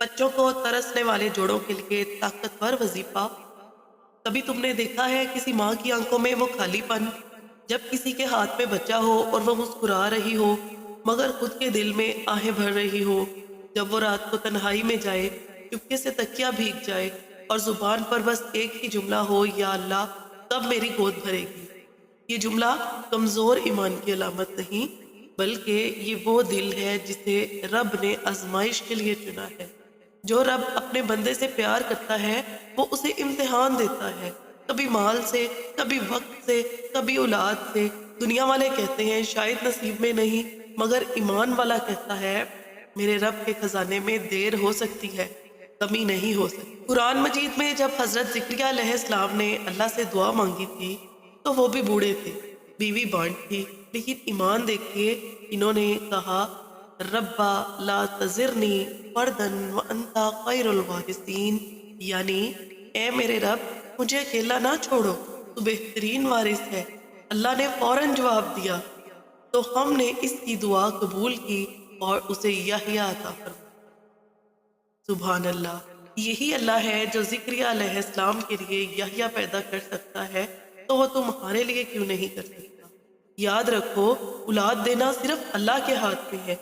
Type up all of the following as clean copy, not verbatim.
بچوں کو ترسنے والے جوڑوں کے لیے طاقتور وظیفہ۔ کبھی تم نے دیکھا ہے کسی ماں کی آنکھوں میں وہ خالی پن، جب کسی کے ہاتھ میں بچہ ہو اور وہ مسکرا رہی ہو مگر خود کے دل میں آہیں بھر رہی ہو؟ جب وہ رات کو تنہائی میں جائے، چپکے سے تکیا بھیگ جائے اور زبان پر بس ایک ہی جملہ ہو، یا اللہ کب میری گود بھرے گی؟ یہ جملہ کمزور ایمان کی علامت نہیں، بلکہ یہ وہ دل ہے جسے رب نے آزمائش کے لیے چنا ہے۔ جو رب اپنے بندے سے پیار کرتا ہے وہ اسے امتحان دیتا ہے، کبھی مال سے، کبھی وقت سے، کبھی اولاد سے۔ دنیا والے کہتے ہیں شاید نصیب میں نہیں، مگر ایمان والا کہتا ہے میرے رب کے خزانے میں دیر ہو سکتی ہے، کمی نہیں ہو سکتی۔ قرآن مجید میں جب حضرت زکریا علیہ السلام نے اللہ سے دعا مانگی تھی تو وہ بھی بوڑھے تھے، بیوی بانٹ تھی، لیکن ایمان دیکھیے، انہوں نے کہا ربا لا تذرنی فردا وانت خیر الوارثین، یعنی اے میرے رب مجھے اکیلا نہ چھوڑو، تو بہترین وارث ہے۔ اللہ نے فوراً جواب دیا تو ہم نے اس کی دعا قبول کی اور اسے یحییٰ عطا فرمایا۔ سبحان اللہ! یہی اللہ ہے جو زکریا علیہ السلام کے لیے یحییٰ پیدا کر سکتا ہے، تو وہ تمہارے لیے کیوں نہیں کر سکتا؟ یاد رکھو، اولاد دینا صرف اللہ کے ہاتھ میں ہے،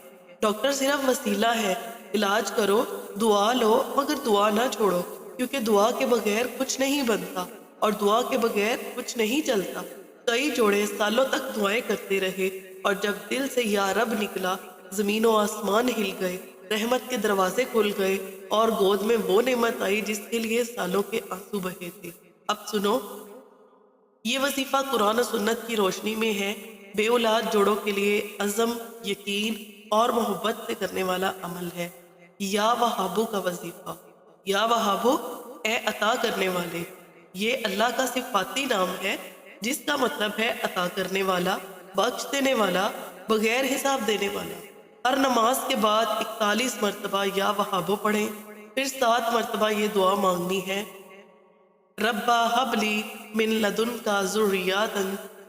ڈاکٹر صرف وسیلہ ہے۔ علاج کرو، دعا لو، مگر دعا نہ چھوڑو، کیونکہ دعا کے بغیر کچھ نہیں بنتا اور دعا کے بغیر کچھ نہیں چلتا۔ کئی جوڑے سالوں تک دعائیں کرتے رہے اور جب دل سے یا رب نکلا، زمین و آسمان ہل گئے، رحمت کے دروازے کھل گئے اور گود میں وہ نعمت آئی جس کے لیے سالوں کے آنسو بہے تھے۔ اب سنو، یہ وظیفہ قرآن و سنت کی روشنی میں ہے، بے اولاد جوڑوں کے لیے عزم، یقین اور محبت سے کرنے والا عمل ہے۔ یا وہابو کا وظیفہ۔ یا وہابو، اے عطا کرنے والے، یہ اللہ کا صفاتی نام ہے جس کا مطلب ہے عطا کرنے والا، بخش دینے والا، بغیر حساب دینے والا۔ ہر نماز کے بعد 41 مرتبہ یا وہابو پڑھیں، پھر 7 مرتبہ یہ دعا مانگنی ہے، ربا حب لی من لدنکا ذریاتا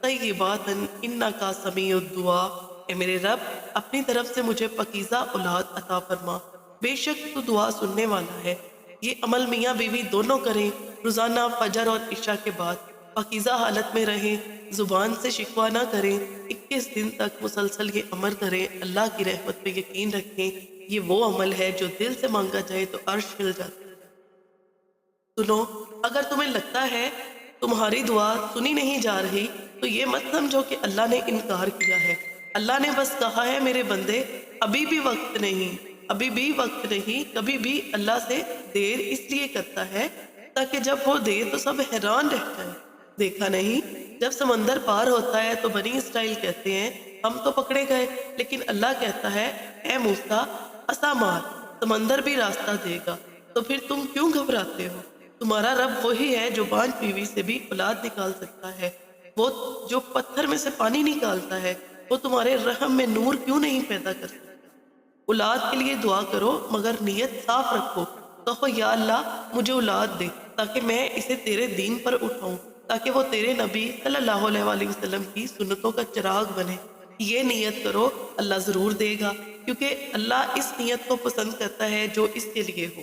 طیباتا انکا سمیع الدعا، اے میرے رب اپنی طرف سے مجھے پاکیزہ اولاد عطا فرما، بے شک تو دعا سننے والا ہے۔ یہ عمل میاں بیوی دونوں کریں، روزانہ فجر اور عشاء کے بعد پاکیزہ حالت میں رہیں، زبان سے شکوہ نہ کریں، 21 دن تک مسلسل یہ عمل کریں، اللہ کی رحمت پہ یقین رکھیں۔ یہ وہ عمل ہے جو دل سے مانگا جائے تو عرش ہل جاتا ہے۔ سنو، اگر تمہیں لگتا ہے تمہاری دعا سنی نہیں جا رہی تو یہ مت سمجھو کہ اللہ نے انکار کیا ہے۔ اللہ نے بس کہا ہے میرے بندے ابھی بھی وقت نہیں، ابھی بھی وقت نہیں۔ کبھی بھی اللہ سے دیر اس لیے کرتا ہے تاکہ جب وہ دے تو سب حیران رہ جائیں۔ دیکھا نہیں، جب سمندر پار ہوتا ہے تو بنی اسرائیل کہتے ہیں ہم تو پکڑے گئے، لیکن اللہ کہتا ہے اے موسیٰ عصا مار، سمندر بھی راستہ دے گا۔ تو پھر تم کیوں گھبراتے ہو؟ تمہارا رب وہی ہے جو بانجھ بیوی سے بھی اولاد نکال سکتا ہے، وہ جو پتھر میں سے پانی نکالتا ہے، وہ تمہارے رحم میں نور کیوں نہیں پیدا کر سکتا؟ اولاد کے لیے دعا کرو مگر نیت صاف رکھو، کہو یا اللہ مجھے اولاد دے تاکہ میں اسے تیرے دین پر اٹھاؤں، تاکہ وہ تیرے نبی صلی اللہ علیہ وآلہ وسلم کی سنتوں کا چراغ بنے۔ یہ نیت کرو، اللہ ضرور دے گا، کیونکہ اللہ اس نیت کو پسند کرتا ہے جو اس کے لیے ہو۔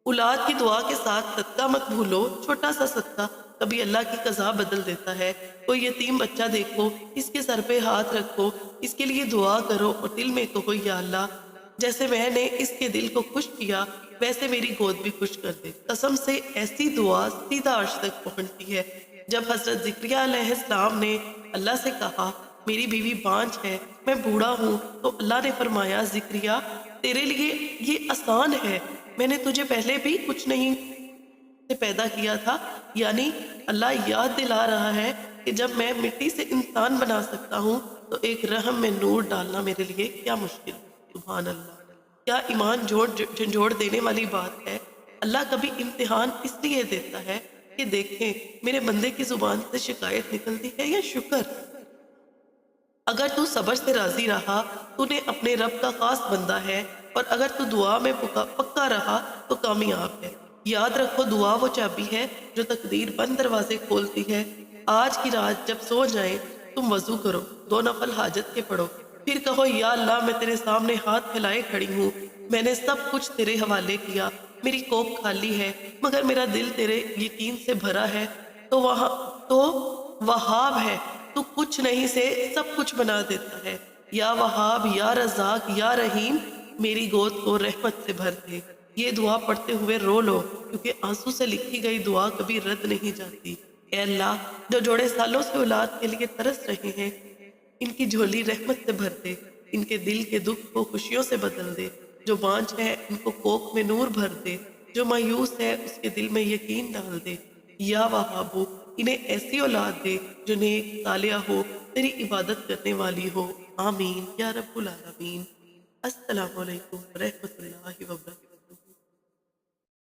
اولاد کی دعا کے ساتھ صدقہ مت بھولو، چھوٹا سا صدقہ کبھی اللہ کی قضا بدل دیتا ہے۔ کوئی یتیم بچہ دیکھو، اس کے سر پہ ہاتھ رکھو، اس کے لیے دعا کرو اور دل میں کہو یا اللہ جیسے میں نے اس کے دل کو خوش کیا ویسے میری گود بھی خوش کر دے۔ قسم سے ایسی دعا سیدھا عرش تک پہنچتی ہے۔ جب حضرت زکریا علیہ السلام نے اللہ سے کہا میری بیوی بانجھ ہے، میں بوڑھا ہوں، تو اللہ نے فرمایا زکریا تیرے لیے یہ آسان ہے، میں نے تجھے پہلے بھی کچھ نہیں سے پیدا کیا تھا۔ یعنی اللہ یاد دلا رہا ہے کہ جب میں مٹی سے انسان بنا سکتا ہوں تو ایک رحم میں نور ڈالنا میرے لیے کیا مشکل ہے۔ سبحان اللہ! کیا ایمان جھنجھوڑ دینے والی بات ہے۔ اللہ کبھی امتحان اس لیے دیتا ہے کہ دیکھیں میرے بندے کی زبان سے شکایت نکلتی ہے یا شکر۔ اگر تو صبر سے راضی رہا تو نے اپنے رب کا خاص بندہ ہے، اور اگر تو دعا میں پکا رہا تو کامیاب ہے۔ یاد رکھو دعا وہ چابی ہے جو تقدیر بند دروازے کھولتی ہے۔ آج کی رات جب سو جائیں تم وضو کرو، 2 نفل حاجت کے پڑھو، پھر کہو یا اللہ میں تیرے سامنے ہاتھ پھیلائے کھڑی ہوں، میں نے سب کچھ تیرے حوالے کیا، میری کوپ خالی ہے مگر میرا دل تیرے یقین سے بھرا ہے، تو وہاب ہے، تو کچھ نہیں سے سب کچھ بنا دیتا ہے، یا وہاب یا رزاق یا رحیم میری گود کو رحمت سے بھر دے۔ یہ دعا پڑھتے ہوئے رو لو، کیونکہ آنسو سے لکھی گئی دعا کبھی رد نہیں جاتی۔ اے اللہ، جو جوڑے سالوں سے اولاد کے لیے ترس رہے ہیں، ان کی جھولی رحمت سے بھر دے، ان کے دل کے دکھ کو خوشیوں سے بدل دے۔ جو بانجھ ہے ان کو کوکھ میں نور بھر دے، جو مایوس ہے اس کے دل میں یقین ڈال دے۔ یا وہابو، انہیں ایسی اولاد دے جو نیک صالحہ ہو، تیری عبادت کرنے والی ہو۔ آمین یا رب العالمین۔ السلام علیکم ورحمۃ اللہ وبرکاتہ۔